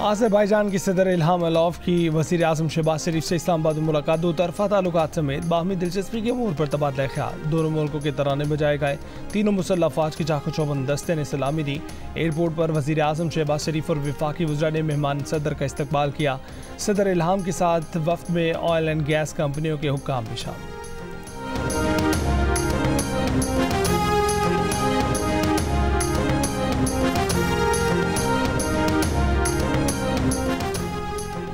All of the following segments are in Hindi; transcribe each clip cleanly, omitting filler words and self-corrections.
आज़रबाईजान की सदर इल्हाम अलियव की वज़ीर आज़म शहबाज शरीफ से इस्लामाबाद में मुलाकात, दो तरफ़ा ताल्लुकात समेत बाहमी दिलचस्पी के अमूर पर तबादला ख्याल। दोनों मुल्कों के तराने बजाए गए। तीनों मुसल्लह अफ़वाज की चाको चौबंद दस्ते ने सलामी दी। एयरपोर्ट पर वज़ीर आज़म शहबाज शरीफ और वफाकी वज़रा ने मेहमान सदर का इस्तकबाल किया। सदर इल्हाम के साथ वफ़द में ऑयल एंड गैस कंपनियों के हुक्काम भी शामिल।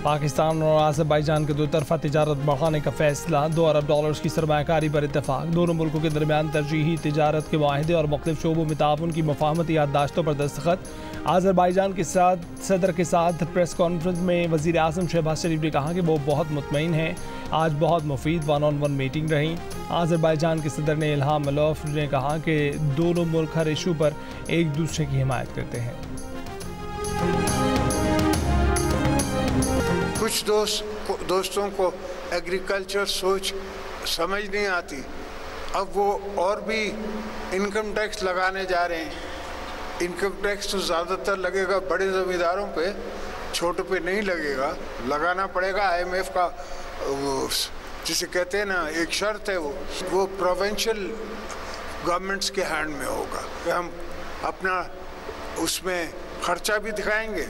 पाकिस्तान और आज़रबाईजान के दो तरफ़ा तिजारत बढ़ाने का फैसला, $2 अरब की सरमायाकारी पर इत्तेफाक। दोनों मुल्कों के दरमियान तरजीही तिजारत के माहिदे और मुख्तलिफ शोबों में ताउन की मफाहमती याददाश्तों पर दस्तखत। आज़रबाईजान के साथ सदर के साथ प्रेस कॉन्फ्रेंस में वज़ीर आज़म शहबाज शरीफ ने कहा कि वो बहुत मुतमईन हैं। आज बहुत मुफीद 1-on-1 मीटिंग रही। आज़रबाईजान के सदर ने इल्हाम अलियव ने कहा कि दोनों मुल्क हर इशू पर एक दूसरे की हिमायत करते हैं। कुछ दोस्तों को एग्रीकल्चर सोच समझ नहीं आती, अब वो और भी इनकम टैक्स लगाने जा रहे हैं। इनकम टैक्स तो ज़्यादातर लगेगा बड़े ज़मींदारों पे, छोटों पे नहीं लगेगा। लगाना पड़ेगा। IMF का जिसे कहते हैं ना, एक शर्त है, वो प्रोविंशियल गवर्नमेंट्स के हैंड में होगा। हम अपना उसमें खर्चा भी दिखाएंगे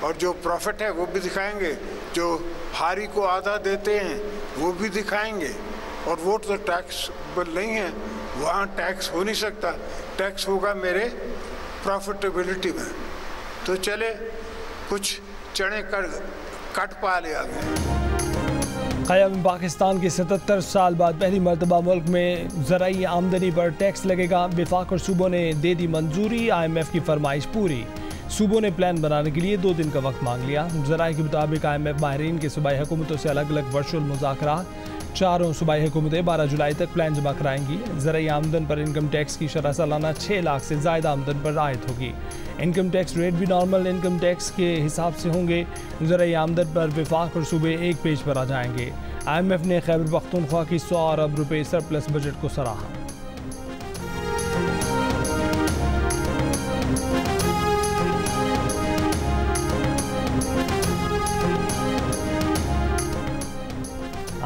और जो प्रॉफिट है वो भी दिखाएंगे, जो हारी को आधा देते हैं वो भी दिखाएंगे। और वो तो टैक्सेबल नहीं है, वहाँ टैक्स हो नहीं सकता। टैक्स होगा मेरे प्रॉफिटेबिलिटी में। तो चले कुछ चने कट पा ले आगे। क़याम पाकिस्तान के 77 साल बाद पहली मरतबा मुल्क में ज़राई आमदनी पर टैक्स लगेगा। वफाक और सूबों ने दे दी मंजूरी। IMF की फरमाइश पूरी। सूबों ने प्लान बनाने के लिए 2 दिन का वक्त मांग लिया। ज़राए के मुताबिक IMF माहिरीन के सूबाई हुकूमतों से अलग अलग वर्चुअल मुज़ाकरात। चारों सूबाई हुकूमतें 12 जुलाई तक प्लान जमा कराएंगी। ज़राई आमदन पर इनकम टैक्स की शरह सालाना 6 लाख से ज़ायदा आमदन पर आयद होगी। इनकम टैक्स रेट भी नॉर्मल इनकम टैक्स के हिसाब से होंगे। ज़राई आमदन पर वफाक और सूबे एक पेज पर आ जाएंगे। IMF ने खैबर पख्तूनख्वा की 100 अरब रुपये सरप्लस बजट को सराहा।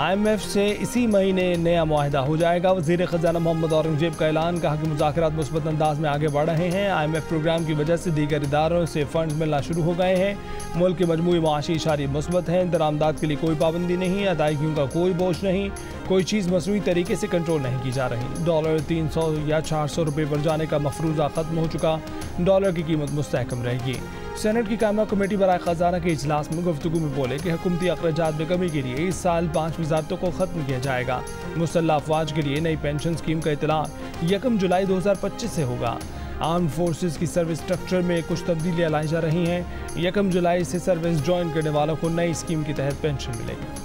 IMF से इसी महीने नया मुआहिदा हो जाएगा। वज़ीर ख़जाना मोहम्मद औरंगजेब का ऐलान, कहा कि मुज़ाकरात मुस्बत अंदाज में आगे बढ़ रहे हैं। IMF प्रोग्राम की वजह से दीगर इदारों से फ़ंड मिलना शुरू हो गए हैं। मुल्क के मजमूई माशी इशारे मुस्बत हैं। दरामदात के लिए कोई पाबंदी नहीं, अदायगियों का कोई बोझ नहीं, कोई चीज़ मसनूई तरीके से कंट्रोल नहीं की जा रही। डॉलर 300 या 400 रुपये पर जाने का मफरूज़ा ख़त्म हो चुका। डॉलर की कीमत मुस्तहकम रहेगी। सेनेट की कायमा कमेटी बराए ख़जाना के इजलास में गुफ्तगू में बोले कि हुकूमती अखराजात में कमी के लिए इस साल 5 वज़ारतों को ख़त्म किया जाएगा। मुसल्लह अफवाज के लिए नई पेंशन स्कीम का इतलान 1 जुलाई 2025 से होगा। आर्म फोर्सेस की सर्विस स्ट्रक्चर में कुछ तब्दीलियाँ लाई जा रही हैं। 1 जुलाई से सर्विस ज्वाइन करने वालों को नई स्कीम के तहत पेंशन मिलेगी।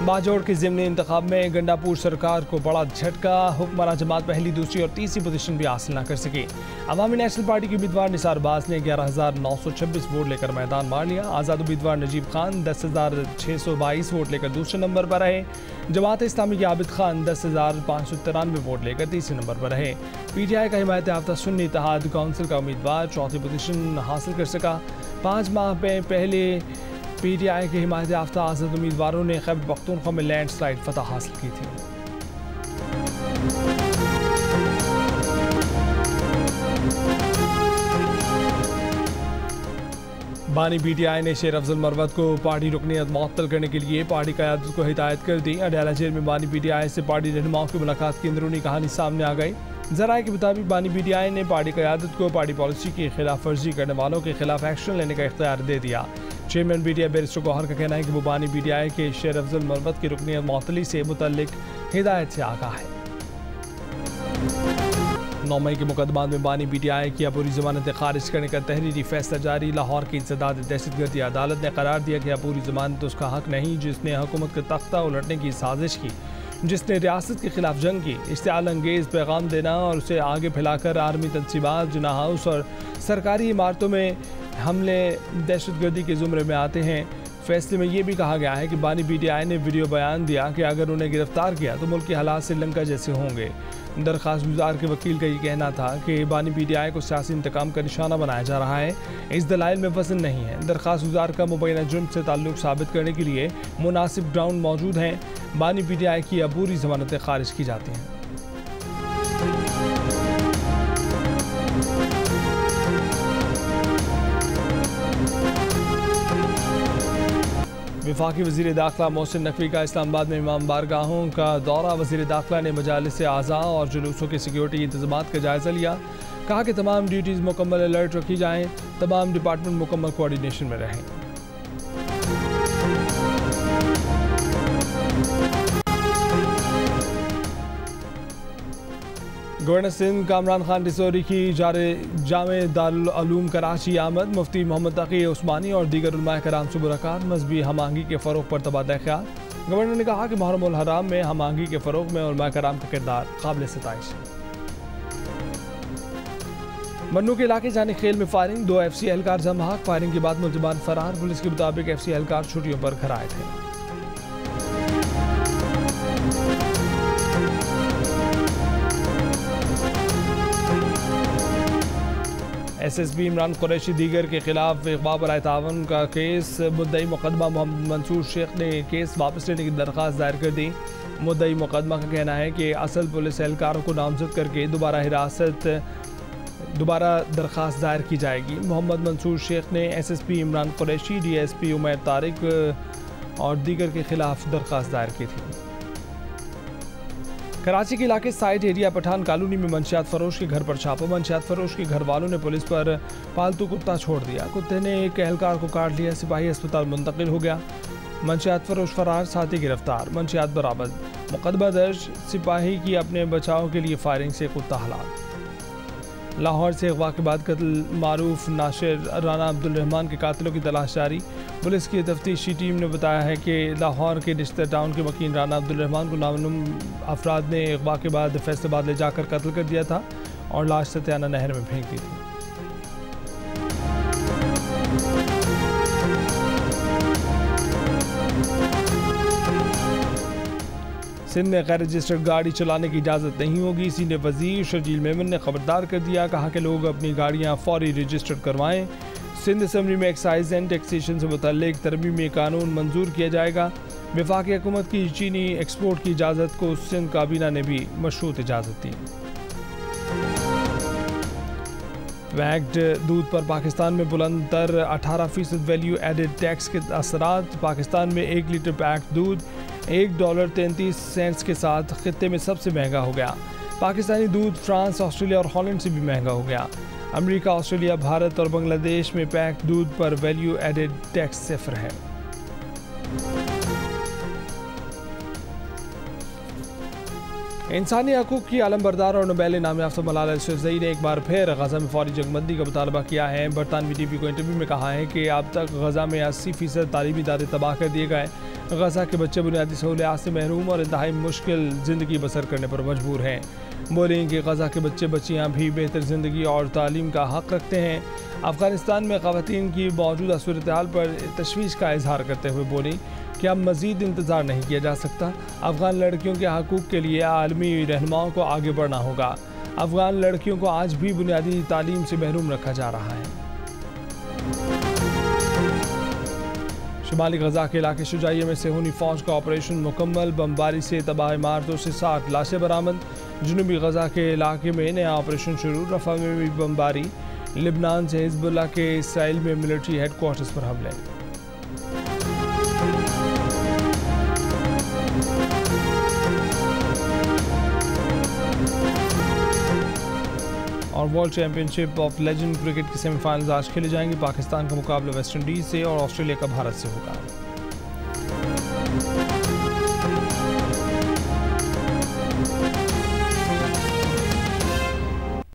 बाजोड़ के ज़िमनी इंतखाब में गंडापुर सरकार को बड़ा झटका। हुक्मरान जमात पहली, दूसरी और तीसरी पोजीशन भी हासिल न कर सकी। अवामी नेशनल पार्टी के उम्मीदवार निसार अब्बास ने 11,926 वोट लेकर मैदान मार लिया। आज़ाद उम्मीदवार नजीब खान 10,622 वोट लेकर दूसरे नंबर पर रहे। जमात इस्लामी के आबिद खान 10,593 वोट लेकर तीसरे नंबर पर रहे। PTI का हिमायत याफ्ता सुन्नी इत्तेहाद काउंसिल का उम्मीदवार चौथी पोजीशन हासिल कर सका। 5 माह में पहले PTI के हिमायत याफ्ता आज़ाद उम्मीदवारों ने खैबर पख्तूनख्वा में लैंडस्लाइड फतह हासिल की थी। बानी PTI ने शेर अफजल मरवत को पार्टी रुकनियत मुअत्तल करने के लिए पार्टी क़यादत को हिदायत कर दी। अडयाला जेल में बानी PTI से पार्टी रहनुमाओं की मुलाकात की अंदरूनी कहानी सामने आ गई। ज़राए के मुताबिक बानी PTI ने पार्टी क़यादत को पार्टी पॉलिसी की खिलाफ वर्जी करने वालों के खिलाफ एक्शन लेने का इख्तियार दे दिया। चेयरमैन PTI बैरिस्टर गौहर का कहना है कि वो बानी PTI के शेर अफजल मरवत की रुकनियत मुअत्तली से मुतल्लिक हिदायत से आगाह है। 9 मई के मुकदमा में बानी PTI की अपूरी जमानत खारिज करने का तहरीरी फैसला जारी। लाहौर की इंसदाद दहशतगर्दी अदालत ने करार दिया कि अपूरी जमानत उसका हक नहीं जिसने हुकूमत का तख्ता उलटने की साजिश की, जिसने रियासत के खिलाफ जंग की, इश्तिआल अंगेज पैगाम देना और उसे आगे फैलाकर आर्मी तनसीबात, जिन्ना हाउस और सरकारी इमारतों में हमले दहशतगर्दी के ज़ुमरे में आते हैं। फैसले में ये भी कहा गया है कि बानी पीटीआई ने वीडियो बयान दिया कि अगर उन्हें गिरफ्तार किया तो मुल्क के हालात श्रीलंका जैसे होंगे। दरख्वास्त गुजार के वकील का ये कहना था कि बानी पीटीआई को सियासी इंतकाम का निशाना बनाया जा रहा है। इस दलाइल में वज़न नहीं है। दरख्वास्त गुजार का मुबैना जुर्म से ताल्लुक साबित करने के लिए मुनासिब ग्राउंड मौजूद हैं। बानी पीटीआई की अबूरी ज़मानतें खारिज की जाती हैं। वफाकी वज़ीर दाखिला मोहसिन नकवी का इस्लामाबाद में इमाम बारगाहों का दौरा। वज़ीर दाखिला ने मजालिस आज़ा और जुलूसों के सिक्योरिटी इंतज़ामात का जायज़ा लिया। कहा कि तमाम ड्यूटीज़ मुकम्मल अलर्ट रखी जाएँ, तमाम डिपार्टमेंट मुकम्मल कोऑर्डिनेशन में रहें। गवर्नर सिंध कामरान खान डिसोरी की जामे दारुल उलूम कराची आमद। मुफ्ती मोहम्मद तकी उस्मानी और दीगर उलमाए कराम से मुलाकात। मजहबी हम आहंगी के फ़रोग़ पर तबादला ख्याल। गवर्नर ने कहा कि मुहर्रम उल हराम में हम आहंगी के फ़रोग़ में उलमाए कराम का किरदार काबिल सिताइश है। मन्नू के इलाके जाने खेल में फायरिंग। 2 FC एहलकार जमाक। फायरिंग के बाद मुलजिमान फरार। पुलिस के मुताबिक FC एहलकार छुट्टियों पर घर आए थे। SSP इमरान कुरैशी दीगर के खिलाफ इग़वा बराए तावन का केस। मुद्दई मुकदमा मोहम्मद मंसूर शेख ने केस वापस लेने की दरख्वास्त दायर कर दी। मुद्दई मुकदमा का कहना है कि असल पुलिस एहलकारों को नामजद करके दोबारा दरख्वास्त दायर की जाएगी। मोहम्मद मंसूर शेख ने SSP इमरान कुरैशी, DSP उमैर तारिक और दीगर के खिलाफ दरख्वास्त दायर की थी। कराची के इलाके साइड एरिया पठान कॉलोनी में मंशियात फरोश के घर पर छापा। मंशियात फरोश के घर वालों ने पुलिस पर पालतू कुत्ता छोड़ दिया। कुत्ते ने एक एहलकार को काट लिया। सिपाही अस्पताल मुंतकिल हो गया। मंशियात फरोश फरार, साथी गिरफ्तार। मंशियात बरामद। मुकदमा दर्ज। सिपाही की अपने बचाव के लिए फायरिंग से कुत्ता हलाक। लाहौर से अगवा के बाद कत्ल मारूफ नाशिर राना अब्दुल रहमान के कातिलों की तलाश जारी। पुलिस की तफ्तीशी टीम ने बताया है कि लाहौर के डिस्टर टाउन के वकील राना अब्दुल रहमान को नामालूम अफराद ने अगवा के बाद फैसलाबाद ले जाकर कत्ल कर दिया था और लाश सत्याना नहर में फेंक दी थी। सिंध में गैर रजिस्टर्ड गाड़ी चलाने की इजाज़त नहीं होगी। सीनियर वज़ीर शर्जील मेमन ने खबरदार कर दिया। कहा कि लोग अपनी गाड़ियाँ फौरी रजिस्टर्ड करवाएं। सिंध असम्बली में एक्साइज एंड टैक्सेशन से मुतल्लिक तरमीमी कानून मंजूर किया जाएगा। वफाकी हुकूमत की चीनी एक्सपोर्ट की इजाज़त को सिंध काबीना ने भी मशरूत इजाज़त दी। वैक्ड दूध पर पाकिस्तान में बुलंद तर 18% वैल्यू एडेड टैक्स के असरात। पाकिस्तान में 1 लीटर पैक्ड दूध $1.33 के साथ खित्ते में सबसे महंगा हो गया। पाकिस्तानी दूध फ्रांस, ऑस्ट्रेलिया और हॉलैंड से भी महंगा हो गया। अमेरिका, ऑस्ट्रेलिया, भारत और बांग्लादेश में पैक्ड दूध पर वैल्यू एडेड टैक्स सिफर है। इंसानी हकूक़ की आलमबरदार और नोबेल इनाम याफ्ता मलाला यूसुफ़ज़ई ने एक बार फिर गज़ा में फौरी जंगबंदी का मुतालबा किया है। बरतानवी टीवी को इंटरव्यू में कहा है कि अब तक गज़ा में 80% तालीमी इदारे तबाह कर दिए गए। गज़ा के बच्चे बुनियादी सहूलियात से महरूम और इंतहाई मुश्किल ज़िंदगी बसर करने पर मजबूर हैं। बोलें कि गज़ा के बच्चे बच्चियाँ भी बेहतर ज़िंदगी और तालीम का हक़ रखते हैं। अफ़गानिस्तान में ख़वातीन की मौजूदा सूरत हाल पर तशवीश का इजहार करते हुए बोली कि अब मज़ीद इंतज़ार नहीं किया जा सकता। अफ़गान लड़कियों के हकूक़ के लिए आलमी रहनुमाओं को आगे बढ़ना होगा। अफ़गान लड़कियों को आज भी बुनियादी तालीम से महरूम रखा जा रहा है। शुमाली गज़ा के इलाके शुजाइया में सेहूनी फ़ौज का ऑपरेशन मुकम्मल। बमबारी से तबाह इमारतों से 60 लाशें बरामद। जनूबी गज़ा के इलाके में नया ऑपरेशन शुरू। रफ़ा में भी बमबारी। लिबनान से हिज़्बुल्लाह के इसराइल में मिलिट्री हेडक्वार्टर्स पर हमले। और world championship of legend cricket के सेमीफाइनल्स आज खेले जाएंगे। पाकिस्तान का मुकाबला वेस्ट इंडीज़ से और ऑस्ट्रेलिया का भारत से होगा।